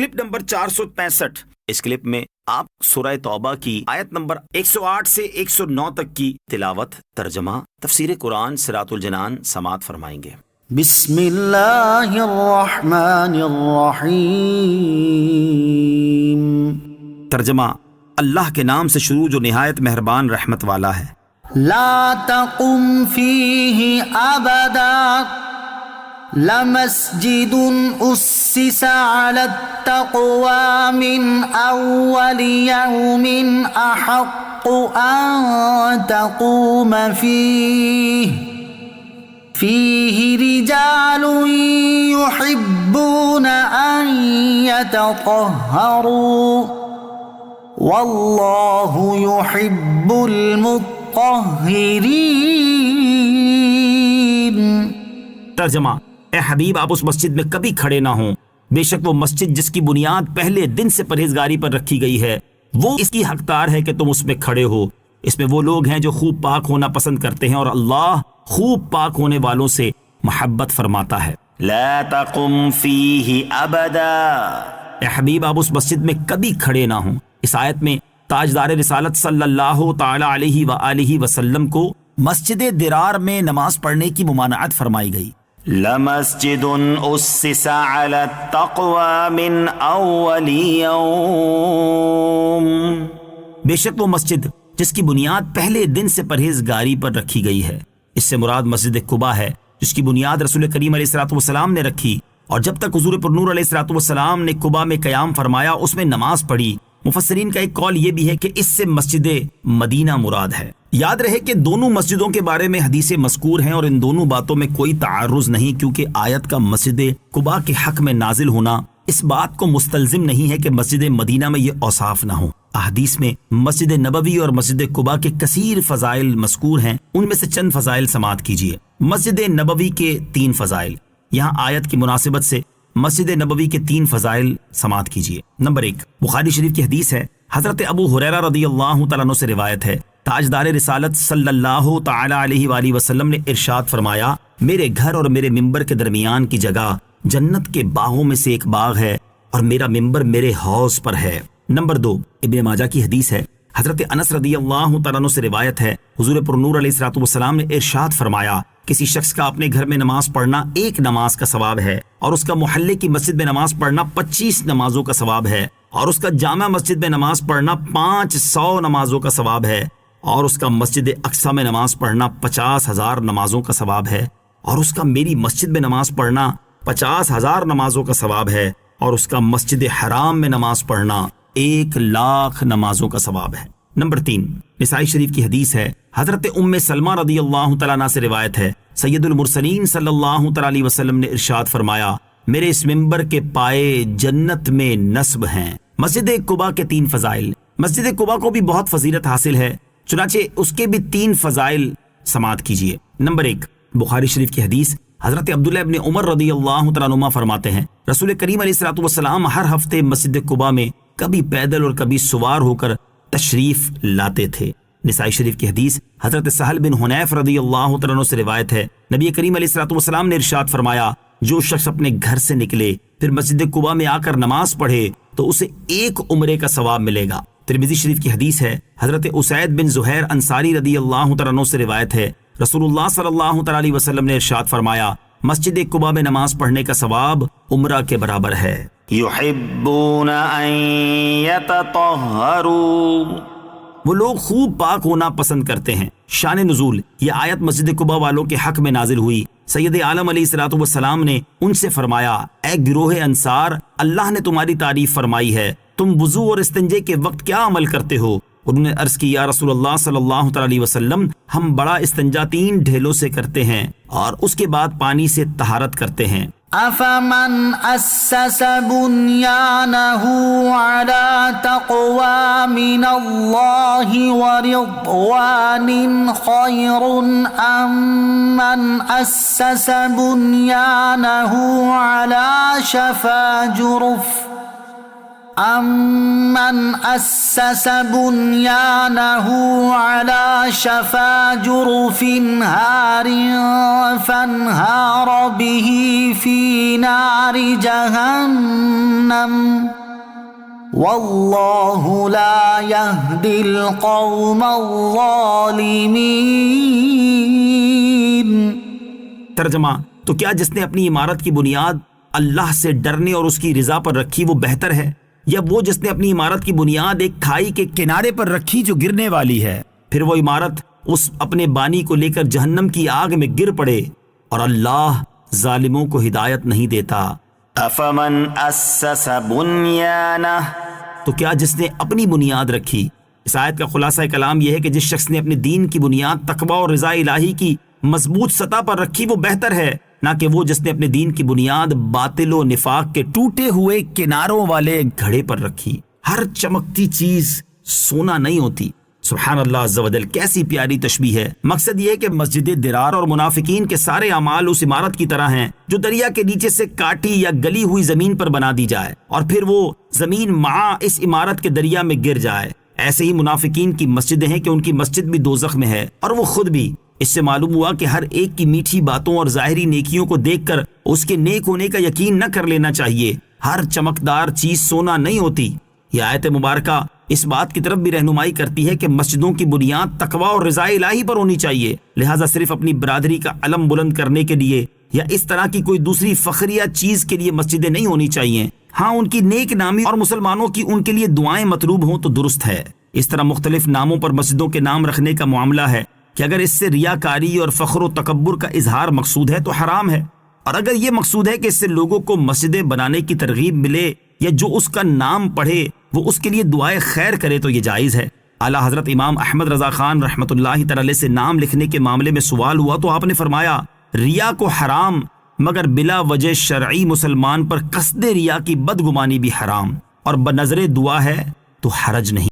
Clip number 465۔ اس clip میں آپ سورہ توبہ کی آیت نمبر 108 سے 109 تک کی تلاوت، ترجمہ، تفسیر قرآن صراط الجنان سماعت فرمائیں گے۔ بسم اللہ الرحمن الرحیم۔ ترجمہ، اللہ کے نام سے شروع جو نہایت مہربان رحمت والا ہے۔ لا تقم فیہ ابدا لمسجد اسس علی التقوى من اول یوم احق ان تقوم فیہ رجال یحبون ان یتطہروا واللہ یحب المطہرین۔ ترجمہ، اے حبیب آپ اس مسجد میں کبھی کھڑے نہ ہوں، بے شک وہ مسجد جس کی بنیاد پہلے دن سے پرہیزگاری پر رکھی گئی ہے وہ اس کی حقدار ہے کہ تم اس میں کھڑے ہو۔ اس میں وہ لوگ ہیں جو خوب پاک ہونا پسند کرتے ہیں اور اللہ خوب پاک ہونے والوں سے محبت فرماتا ہے۔ لا تقم فیہ ابدا، اے حبیب آپ اس مسجد میں کبھی کھڑے نہ ہوں۔ اس آیت میں تاجدار رسالت صلی اللہ تعالی علیہ وآلہ وسلم کو مسجد درار میں نماز پڑھنے کی ممانعت فرمائی گئی۔ لَمَسْجِدٌ أُسِّسَ عَلَى التَّقْوَى مِنْ أَوَّلِ يَوْمٍ، بے شک وہ مسجد جس کی بنیاد پہلے دن سے پرہیزگاری پر رکھی گئی ہے۔ اس سے مراد مسجد قباء ہے جس کی بنیاد رسول کریم علیہ الصلوۃ والسلام نے رکھی، اور جب تک حضور پرنور علیہ الصلوۃ والسلام نے قباء میں قیام فرمایا اس میں نماز پڑھی۔ مفسرین کا ایک قول یہ بھی ہے کہ اس سے مسجد مدینہ مراد ہے۔ یاد رہے کہ دونوں مسجدوں کے بارے میں حدیثیں مذکور ہیں اور ان دونوں باتوں میں کوئی تعارض نہیں، کیونکہ آیت کا مسجد قباء کے حق میں نازل ہونا اس بات کو مستلزم نہیں ہے کہ مسجد مدینہ میں یہ اوصاف نہ ہوں۔ احادیث میں مسجد نبوی اور مسجد قباء کے کثیر فضائل مذکور ہیں، ان میں سے چند فضائل سماعت کیجیے۔ مسجد نبوی کے 3 فضائل، یہاں آیت کی مناسبت سے مسجد نبوی کے 3 فضائل سماعت کیجیے۔ نمبر 1، بخاری شریف کی حدیث ہے، حضرت ابو ہریرہ رضی اللہ تعالیٰ عنہ سے روایت ہے، تاجدار رسالت صلی اللہ تعالی علیہ وآلہ وسلم نے ارشاد فرمایا، میرے گھر اور میرے ممبر کے درمیان کی جگہ جنت کے باغوں میں سے ایک باغ ہے اور میرا ممبر میرے حوض پر ہے۔ نمبر 2، ابن ماجہ کی حدیث ہے، حضرت انس رضی اللہ تعالیٰ عنہ سے روایت ہے، حضور پرنور علیہ الصلوۃ والسلام نے ارشاد فرمایا، کسی شخص کا اپنے گھر میں نماز پڑھنا 1 نماز کا ثواب ہے، اور اس کا محلے کی مسجد میں نماز پڑھنا 25 نمازوں کا ثواب ہے، اور اس کا جامع مسجد میں نماز پڑھنا 500 نمازوں کا ثواب ہے، اور اس کا مسجد اقصی میں نماز پڑھنا 50,000 نمازوں کا ثواب ہے، اور اس کا میری مسجد میں نماز پڑھنا 50,000 نمازوں کا ثواب ہے، اور اس کا مسجد حرام میں نماز پڑھنا 1,00,000 نمازوں کا ثواب ہے۔ نمبر 3، نسائی شریف کی حدیث ہے، حضرت ام سلمہ رضی اللہ تعالیٰ عنہ سے روایت ہے، سید المرسلین صلی اللہ تعالیٰ علیہ وسلم نے ارشاد فرمایا، میرے اس ممبر کے پائے جنت میں نصب ہیں۔ مسجد قباء کے 3 فضائل، مسجد قباء کو بھی بہت فضیلت حاصل ہے، چنانچہ اس کے بھی 3 فضائل سماعت کیجیے۔ نمبر 1، بخاری شریف کی حدیث، حضرت عبداللہ ابن عمر رضی اللہ تعالیٰ عنہما فرماتے ہیں، رسول کریم علیہ الصلوۃ والسلام ہر ہفتے مسجد قباء میں کبھی پیدل اور کبھی سوار ہو کر تشریف لاتے تھے۔ نسائی شریف کی حدیث، حضرت سہل بن حنیف رضی اللہ تعالیٰ عنہ سے روایت ہے، نبی کریم علیہ الصلوۃ والسلام نے ارشاد فرمایا، جو شخص اپنے گھر سے نکلے پھر مسجد قباء میں آ کر نماز پڑھے تو اسے 1 عمرے کا ثواب ملے گا۔ ترمذی شریف کی حدیث ہے، حضرت اسید بن زہیر انصاری رضی اللہ تعالیٰ عنہ سے روایت ہے، رسول اللہ صلی اللہ تعالیٰ علیہ وسلم نے ارشاد فرمایا، مسجد قباء میں نماز پڑھنے کا ثواب عمرہ کے برابر ہے۔ یحبون ان یتطہروا، وہ لوگ خوب پاک ہونا پسند کرتے ہیں۔ شان نزول، یہ آیت مسجد قباء والوں کے حق میں نازل ہوئی۔ سید عالم علیہ الصلوۃ والسلام نے ان سے فرمایا، اے گروہ انصار، اللہ نے تمہاری تعریف فرمائی ہے، تم وضو اور استنجے کے وقت کیا عمل کرتے ہو؟ انہوں نے عرض کی، یا رسول اللہ صلی اللہ تعالی علیہ وسلم، ہم بڑا استنجا 3 ڈھیلوں سے کرتے ہیں اور اس کے بعد پانی سے طہارت کرتے ہیں۔ افمن اسس بنیانہ علی تقوی من اللہ ورضوان خیر ام من اسس بنیانہ علی شفا أَمَّنْ أَسَّسَ بُنْيَانَهُ عَلَى شَفَا جُرُفٍ هَارٍ فَانْهَارَ بِهِ فِي نَارِ جَهَنَّمَ وَاللَّهُ لَا يَهْدِي الْقَوْمَ الظَّالِمِينَ۔ ترجمہ: تو کیا جس نے اپنی عمارت کی بنیاد اللہ سے ڈرنے اور اس کی رضا پر رکھی وہ بہتر ہے، یا وہ جس نے اپنی عمارت کی بنیاد ایک کھائی کے کنارے پر رکھی جو گرنے والی ہے، پھر وہ عمارت اس اپنے بانی کو لے کر جہنم کی آگ میں گر پڑے، اور اللہ ظالموں کو ہدایت نہیں دیتا۔ افمن اسس بنیانہ، تو کیا جس نے اپنی بنیاد رکھی۔ اس آیت کا خلاصہ کلام یہ ہے کہ جس شخص نے اپنے دین کی بنیاد تقوی اور رضا الہی کی مضبوط سطح پر رکھی وہ بہتر ہے، نہ کہ وہ جس نے اپنے دین کی بنیاد باطل و نفاق کے ٹوٹے ہوئے کناروں والے گھڑے پر رکھی۔ ہر چمکتی چیز سونا نہیں ہوتی۔ سبحان اللہ عز و جل، کیسی پیاری تشبیہ ہے۔ مقصد یہ ہے کہ مسجد درار اور منافقین کے سارے اعمال اس عمارت کی طرح ہیں جو دریا کے نیچے سے کاٹی یا گلی ہوئی زمین پر بنا دی جائے اور پھر وہ زمین مع اس عمارت کے دریا میں گر جائے۔ ایسے ہی منافقین کی مسجدیں ہیں کہ ان کی مسجد بھی دوزخ میں ہے اور وہ خود بھی۔ اس سے معلوم ہوا کہ ہر ایک کی میٹھی باتوں اور ظاہری نیکیوں کو دیکھ کر اس کے نیک ہونے کا یقین نہ کر لینا چاہیے۔ ہر چمکدار چیز سونا نہیں ہوتی۔ یہ آیت مبارکہ اس بات کی طرف بھی رہنمائی کرتی ہے کہ مسجدوں کی بنیاد تقوی اور رضا الہی پر ہونی چاہیے، لہٰذا صرف اپنی برادری کا علم بلند کرنے کے لیے یا اس طرح کی کوئی دوسری فخریہ چیز کے لیے مسجدیں نہیں ہونی چاہیے۔ ہاں، ان کی نیک نامی اور مسلمانوں کی ان کے لیے دعائیں مطلوب ہوں تو درست ہے۔ اس طرح مختلف ناموں پر مسجدوں کے نام رکھنے کا معاملہ ہے کہ اگر اس سے ریاکاری اور فخر و تکبر کا اظہار مقصود ہے تو حرام ہے، اور اگر یہ مقصود ہے کہ اس سے لوگوں کو مسجدیں بنانے کی ترغیب ملے یا جو اس کا نام پڑھے وہ اس کے لیے دعائے خیر کرے تو یہ جائز ہے۔ اعلیٰ حضرت امام احمد رضا خان رحمۃ اللہ تعالی علیہ سے نام لکھنے کے معاملے میں سوال ہوا تو آپ نے فرمایا، ریا کو حرام مگر بلا وجہ شرعی مسلمان پر قصد ریا کی بدگمانی بھی حرام، اور بنظر دعا ہے تو حرج نہیں۔